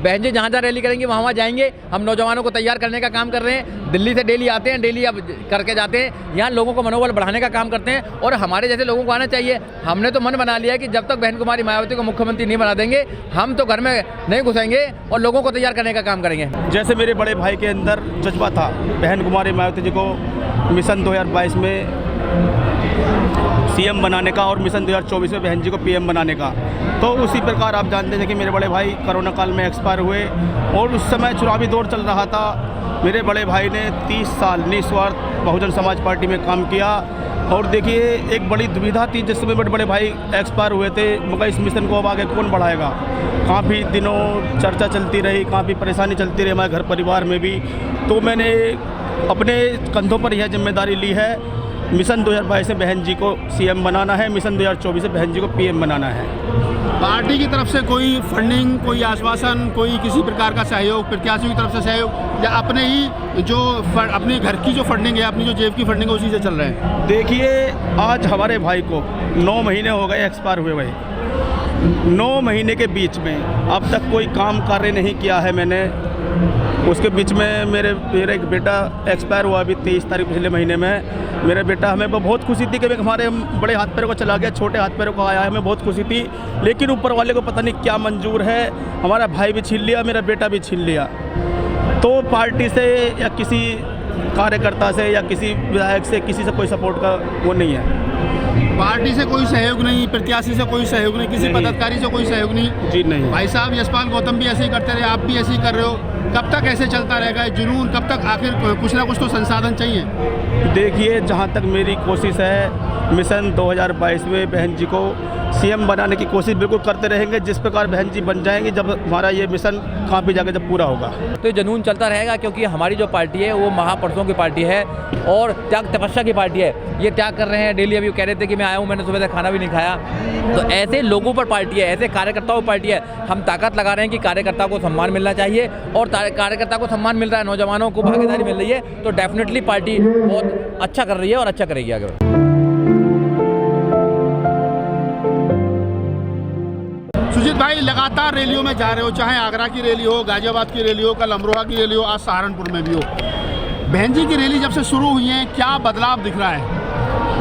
बहन जी जहाँ जहाँ रैली करेंगे वहाँ जाएंगे। हम नौजवानों को तैयार करने का काम कर रहे हैं। दिल्ली से डेली आते हैं, डेली अब करके जाते हैं, यहाँ लोगों को मनोबल बढ़ाने का काम करते हैं और हमारे जैसे लोगों को आना चाहिए। हमने तो मन बना लिया है कि जब तक बहन कुमारी मायावती को मुख्यमंत्री नहीं बना देंगे हम तो घर में नहीं घुसेंगे और लोगों को तैयार करने का काम करेंगे। जैसे मेरे बड़े भाई के अंदर जज्बा था बहन कुमारी मायावती जी को मिशन 2022 में सीएम बनाने का और मिशन 2024 में बहन जी को पीएम बनाने का, तो उसी प्रकार आप जानते थे कि मेरे बड़े भाई कोरोना काल में एक्सपायर हुए और उस समय चुनावी दौर चल रहा था। मेरे बड़े भाई ने 30 साल निस्वार्थ बहुजन समाज पार्टी में काम किया और देखिए एक बड़ी दुविधा थी जिस समय बड़े भाई एक्सपायर हुए थे, मगर इस मिशन को अब आगे कौन बढ़ाएगा। काफ़ी दिनों चर्चा चलती रही, काफ़ी परेशानी चलती रही हमारे घर परिवार में भी, तो मैंने अपने कंधों पर यह जिम्मेदारी ली है। मिशन 2022 से बहन जी को सीएम बनाना है, मिशन 2024 से बहन जी को पीएम बनाना है। पार्टी की तरफ से कोई फंडिंग, कोई आश्वासन, कोई किसी प्रकार का सहयोग, प्रत्याशियों की तरफ से सहयोग, या अपने ही जो अपने घर की जो फंडिंग है, अपनी जो जेब की फंडिंग है उसी से चल रहे हैं? देखिए आज हमारे भाई को 9 महीने हो गए एक्सपायर हुए भाई। 9 महीने के बीच में अब तक कोई काम कार्य नहीं किया है मैंने। उसके बीच में मेरा एक बेटा एक्सपायर हुआ अभी 23 तारीख पिछले महीने में। मेरा बेटा, हमें बहुत खुशी थी कि हमारे बड़े हाथ पैरों को चला गया, छोटे हाथ पैरों को आया है, हमें बहुत खुशी थी। लेकिन ऊपर वाले को पता नहीं क्या मंजूर है, हमारा भाई भी छीन लिया, मेरा बेटा भी छीन लिया। तो पार्टी से या किसी कार्यकर्ता से या किसी विधायक से किसी से कोई सपोर्ट का वो नहीं है। पार्टी से कोई सहयोग नहीं, प्रत्याशी से कोई सहयोग नहीं, किसी पदाधिकारी से कोई सहयोग नहीं? जी नहीं। भाई साहब यशपाल गौतम भी ऐसे ही करते रहे, आप भी ऐसे ही कर रहे हो, कब तक ऐसे चलता रहेगा जुनून? कब तक? आखिर कुछ ना कुछ तो संसाधन चाहिए। देखिए जहाँ तक मेरी कोशिश है, मिशन 2022 में बहन जी को सीएम बनाने की कोशिश बिल्कुल करते रहेंगे। जिस प्रकार बहन जी बन जाएंगी, जब हमारा ये मिशन कहाँ पे जाकर जब पूरा होगा तो ये जुनून चलता रहेगा, क्योंकि हमारी जो पार्टी है वो महापुरुषों की पार्टी है और त्याग तपस्या की पार्टी है। ये त्याग कर रहे हैं डेली। अभी कह रहे थे कि मैं आया हूँ, मैंने सुबह से खाना भी नहीं खाया। तो ऐसे लोगों पर पार्टी है, ऐसे कार्यकर्ताओं पर पार्टी है। हम ताकत लगा रहे हैं कि कार्यकर्ता को सम्मान मिलना चाहिए और कार्यकर्ता को सम्मान मिल रहा है, नौजवानों को भागीदारी मिल रही है, तो डेफिनेटली पार्टी बहुत अच्छा कर रही है और अच्छा करेगी आगे। सुजीत भाई लगातार रैलियों में जा रहे हो, चाहे आगरा की रैली हो, गाजियाबाद की रैली हो, कल अमरोहा की रैली हो, आज सहारनपुर में भी हो। बहन जी की रैली जब से शुरू हुई है, क्या बदलाव दिख रहा है?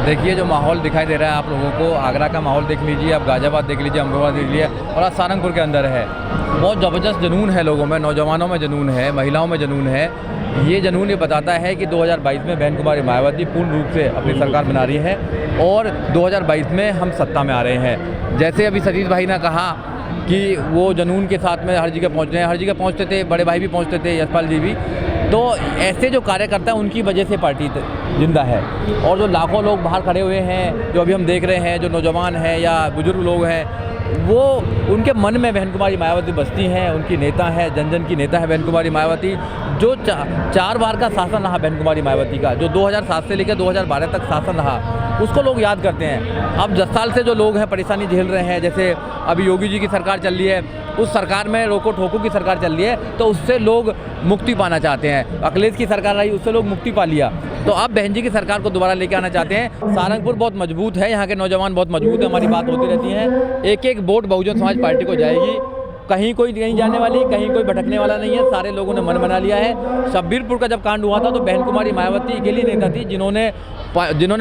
देखिए जो माहौल दिखाई दे रहा है आप लोगों को, आगरा का माहौल देख लीजिए, आप गाजियाबाद देख लीजिए, अमरोहा देख लीजिए और आज सहारनपुर के अंदर है। बहुत ज़बरदस्त जुनून है लोगों में, नौजवानों में जुनून है, महिलाओं में जुनून है। ये जुनून ये बताता है कि 2022 में बहन कुमारी मायावती पूर्ण रूप से अपनी सरकार बना रही है और 2022 में हम सत्ता में आ रहे हैं। जैसे अभी सतीश भाई ने कहा कि वो जुनून के साथ में हर जगह पहुँच रहे हैं, हर जगह पहुँचते थे, बड़े भाई भी पहुँचते थे, यशपाल जी भी। तो ऐसे जो कार्यकर्ता हैं उनकी वजह से पार्टी जिंदा है। और जो लाखों लोग बाहर खड़े हुए हैं, जो अभी हम देख रहे हैं, जो नौजवान हैं या बुजुर्ग लोग हैं, वो उनके मन में बहन कुमारी मायावती बसती हैं, उनकी नेता है, जन जन की नेता है बहन कुमारी मायावती। जो 4 बार का शासन रहा बहन कुमारी मायावती का, जो 2007 से लेकर 2012 तक शासन रहा, उसको लोग याद करते हैं। अब 10 साल से जो लोग हैं परेशानी झेल रहे हैं, जैसे अभी योगी जी की सरकार चल रही है, उस सरकार में रोको ठोको की सरकार चल रही है, तो उससे लोग मुक्ति पाना चाहते हैं। अखिलेश की सरकार रही, उससे लोग मुक्ति पा लिया, तो अब बहन जी की सरकार को दोबारा लेके आना चाहते हैं। सहारनपुर बहुत मजबूत है, यहाँ के नौजवान बहुत मजबूत है, हमारी बात होती रहती है। एक एक वोट बहुजन समाज पार्टी को जाएगी, कहीं कोई नहीं जाने वाली, कहीं कोई भटकने वाला नहीं है। सारे लोगों ने मन बना लिया है। शब्बीरपुर का जब कांड हुआ था तो बहन कुमारी मायावती अकेली नेता थी जिन्होंने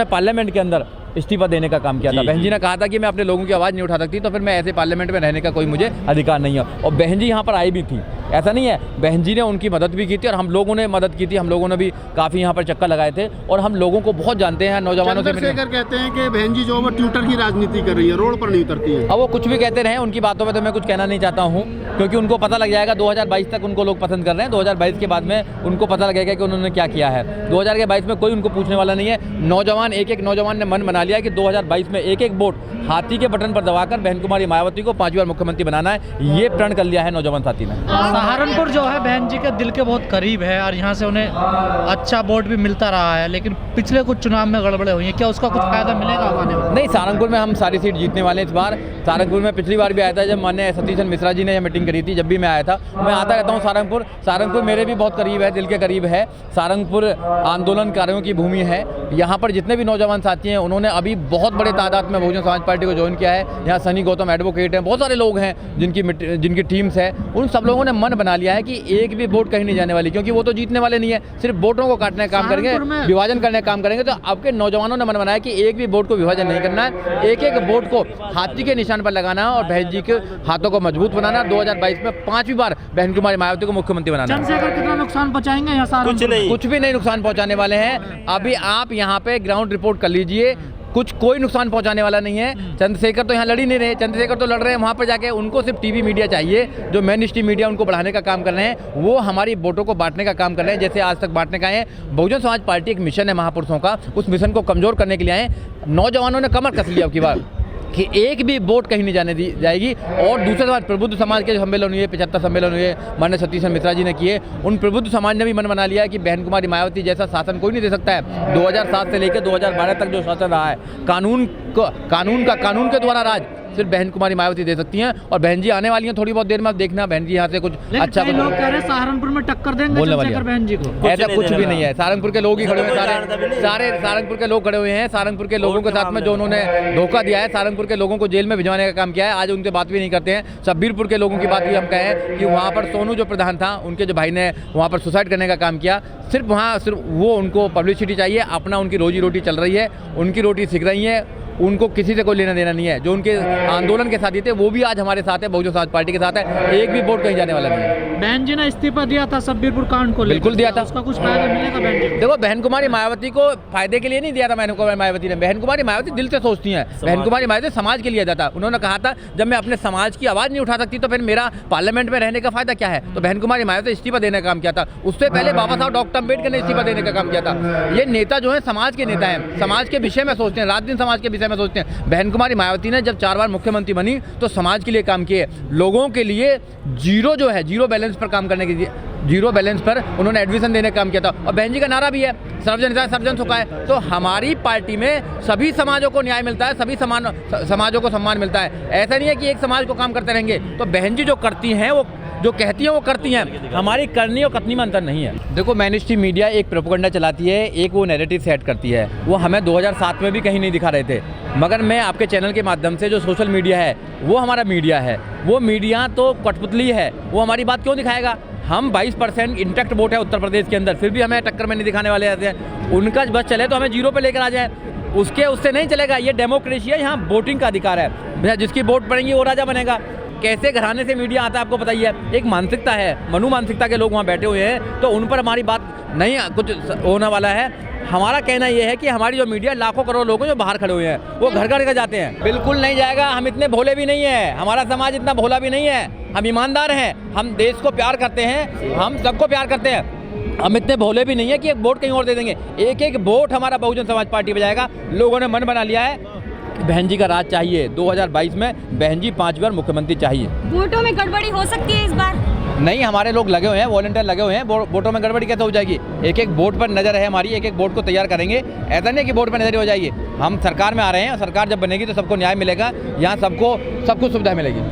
पार्लियामेंट के अंदर इस्तीफा देने का काम किया था। बहन जी ने कहा था कि मैं अपने लोगों की आवाज़ नहीं उठा सकती, तो फिर मैं ऐसे पार्लियामेंट में रहने का कोई मुझे अधिकार नहीं है। और बहन जी यहाँ पर आई भी थी, ऐसा नहीं है, बहन जी ने उनकी मदद भी की थी और हम लोगों ने मदद की थी। हम लोगों ने भी काफ़ी यहाँ पर चक्कर लगाए थे और हम लोगों को बहुत जानते हैं, नौजवानों से चंद्रशेखर कहते हैं कि बहन जी जो है ट्विटर की राजनीति कर रही है, रोड पर नहीं उतरती है। अब वो कुछ भी कहते रहे, उनकी बातों में तो मैं कुछ कहना नहीं चाहता हूँ, क्योंकि उनको पता लग जाएगा 2022 तक उनको लोग पसंद कर रहे हैं। 2022 के बाद में उनको पता लगेगा कि उन्होंने क्या किया है। 2022 में कोई उनको पूछने वाला नहीं है। नौजवान एक एक नौजवान ने मन बना लिया कि 2022 में एक एक वोट हाथी के बटन पर दबाकर बहन कुमारी मायावती को 5 बार मुख्यमंत्री बनाना है। ये प्रण कर लिया है नौजवान साथी ने। सहारनपुर जो है बहन जी के दिल के बहुत करीब है और यहाँ से उन्हें अच्छा वोट भी मिलता रहा है, लेकिन पिछले कुछ चुनाव में गड़बड़े हुई हैं, क्या उसका कुछ फायदा मिलेगा आने में? नहीं, सहारनपुर में हम सारी सीट जीतने वाले हैं इस बार। सहारनपुर में पिछली बार भी आया था जब माननीय सतीश मिश्रा जी ने यह मीटिंग करी थी, जब भी मैं आया था। मैं आता रहता हूँ सहारनपुर। सहारनपुर मेरे भी बहुत करीब है, दिल के करीब है। सहारनपुर आंदोलनकारियों की भूमि है। यहाँ पर जितने भी नौजवान साथी हैं उन्होंने उन्होंने अभी बहुत बड़े तादाद में बहुजन समाज पार्टी को ज्वाइन किया है। यहाँ सनी गौतम एडवोकेट हैं, बहुत सारे लोग हैं जिनकी टीम्स है। उन सब लोगों ने मन बना लिया है कि एक भी वोट कहीं नहीं जाने वाली, क्योंकि वो तो जीतने वाले नहीं है, सिर्फ वोटों को काटने का काम करेंगे, विभाजन करने का काम करेंगे। तो अब के नौजवानों ने मन बनाया कि एक भी वोट को विभाजन नहीं करना है, एक एक वोट को हाथी के निशान पर लगाना है और बहन जी के हाथों को मजबूत बनाना। 2022 में 5वीं बार बहन कुमारी मायावती को मुख्यमंत्री बनाना। चंद्रशेखर कितना नुकसान पहुंचाएंगे यहाँ सहारनपुर? कुछ भी नहीं नुकसान पहुंचाने वाले हैं। अभी आप यहाँ पे ग्राउंड रिपोर्ट कर लीजिए, कोई नुकसान पहुंचाने वाला नहीं है। चंद्रशेखर तो यहाँ लड़ ही नहीं रहे, चंद्रशेखर तो लड़ रहे हैं वहाँ पर जाके। उनको सिर्फ टीवी मीडिया चाहिए, जो मेन स्ट्रीम मीडिया उनको बढ़ाने का काम कर रहे हैं, वो हमारी वोटों को बांटने का काम कर रहे हैं, जैसे आज तक बांटने का है। बहुजन समाज पार्टी एक मिशन है महापुरुषों का, उस मिशन को कमजोर करने के लिए आए। नौजवानों ने कमर कस लिया अब की बार कि एक भी वोट कहीं नहीं जाने दी जाएगी। और दूसरे समाज, प्रबुद्ध समाज के जो सम्मेलन हुए, 75 सम्मेलन हुए, माननीय सतीश मिश्रा जी ने किए, उन प्रबुद्ध समाज ने भी मन बना लिया है कि बहन कुमारी मायावती जैसा शासन कोई नहीं दे सकता है। 2007 से लेकर 2012 तक जो शासन रहा है, कानून के द्वारा राज सिर्फ बहन कुमारी मायावती दे सकती हैं। और बहन जी आने वाली हैं थोड़ी बहुत देर में, आप देखना बहन जी यहाँ से कुछ अच्छा। लोग कह रहे हैं सहारनपुर में टक्कर देंगे चंद्रशेखर बहन जी को। ऐसा कुछ भी नहीं है। सहारनपुर के लोग ही खड़े हुए हैं, सारे सहारनपुर के लोग खड़े हुए हैं। सहारनपुर के लोगों के साथ में जो उन्होंने धोखा दिया है, सहारनपुर के लोगों को जेल में भिजवाने का काम किया है, आज उनसे बात भी नहीं करते हैं। शब्बीरपुर के लोगों की बात भी हम कहें कि वहाँ पर सोनू जो प्रधान था, उनके जो भाई ने वहाँ पर सुसाइड करने का काम किया, सिर्फ वो उनको पब्लिसिटी चाहिए, अपना उनकी रोजी रोटी चल रही है, उनकी रोटी सीख रही है, उनको किसी से कोई लेना देना नहीं है। जो उनके आंदोलन के साथी थे वो भी आज हमारे साथ है, बहुजन समाज पार्टी के साथ है। एक भी वोट कहीं जाने वाला नहीं है। बहन जी ने इस्तीफा दिया था शब्बीरपुर कांड को, बिल्कुल दिया था। उसका कुछ फायदा मिलेगा बहन जी? देखो, बहन कुमारी मायावती को फायदे के लिए नहीं दिया था बहन कुमारी मायावती ने। बहन कुमारी मायावती दिल से सोचती हैं। बहन कुमारी मायावती समाज के लिए दिया था। उन्होंने कहा था जब मैं अपने समाज की आवाज़ नहीं उठा सकती तो फिर मेरा पार्लियामेंट में रहने का फायदा क्या है। तो बहन कुमारी मायावती इस्तीफा देने का काम किया था। उससे पहले बाबा साहब डॉक्टर अम्बेडकर ने इस्तीफा देने का काम किया था। ये नेता जो है समाज के नेता हैं, समाज के विषय में सोचते हैं, रात दिन समाज के विषय में सोचते हैं। बहन कुमारी मायावती ने जब 4 बार मुख्यमंत्री बनी तो समाज के लिए काम किए, लोगों के लिए जीरो बैलेंस पर काम करने के लिए, जीरो बैलेंस पर उन्होंने एडमिशन देने का काम किया था। और बहन जी का नारा भी है सर्वजन हिताय सर्वजन सुखाय। तो हमारी पार्टी में सभी समाजों को न्याय मिलता है, सभी समाजों को सम्मान मिलता है। ऐसा नहीं है कि एक समाज को काम करते रहेंगे। तो बहन जी जो करती हैं, वो जो कहती हैं वो करती हैं। हमारी करनी और कथनी में अंतर नहीं है। देखो, मेन स्ट्रीम मीडिया एक प्रोपेगेंडा चलाती है, एक वो नैरेटिव सेट करती है। वो हमें 2007 में भी कहीं नहीं दिखा रहे थे, मगर मैं आपके चैनल के माध्यम से, जो सोशल मीडिया है वो हमारा मीडिया है, वो मीडिया तो कठपुतली है, वो हमारी बात क्यों दिखाएगा। हम 22% इंटैक्ट वोट है उत्तर प्रदेश के अंदर, फिर भी हमें टक्कर में नहीं दिखाने वाले ऐसे हैं। उनका बस चले तो हमें 0 पे लेकर आ जाए, उससे नहीं चलेगा। ये डेमोक्रेसी है, यहाँ वोटिंग का अधिकार है। जिसकी वोट पड़ेंगी वो राजा बनेगा। कैसे घराने से मीडिया आता है आपको पता ही है। एक मानसिकता है, मनु मानसिकता के लोग वहाँ बैठे हुए हैं, तो उन पर हमारी बात नहीं कुछ होने वाला है। हमारा कहना यह है कि हमारी जो मीडिया, लाखों करोड़ लोग जो बाहर खड़े हुए हैं, वो घर घर जाते हैं। बिल्कुल नहीं जाएगा। हम इतने भोले भी नहीं है, हमारा समाज इतना भोला भी नहीं है। हम ईमानदार हैं, हम देश को प्यार करते हैं, हम सबको प्यार करते हैं। हम इतने भोले भी नहीं है कि एक वोट कहीं और दे देंगे। एक एक वोट हमारा बहुजन समाज पार्टी पे जाएगा। लोगों ने मन बना लिया है, बहन जी का राज चाहिए। 2022 में बहन जी 5 बार मुख्यमंत्री चाहिए। वोटों में गड़बड़ी हो सकती है इस बार? नहीं, हमारे लोग लगे हुए हैं, वॉलंटियर लगे हुए हैं। वोटों में गड़बड़ी कैसे हो जाएगी। एक एक वोट पर नज़र है हमारी, एक एक वोट को तैयार करेंगे। ऐसा नहीं कि वोट पर नज़र हो जाएगी। हम सरकार में आ रहे हैं, सरकार जब बनेगी तो सबको न्याय मिलेगा, यहाँ सबको सब कुछ सुविधा मिलेगी।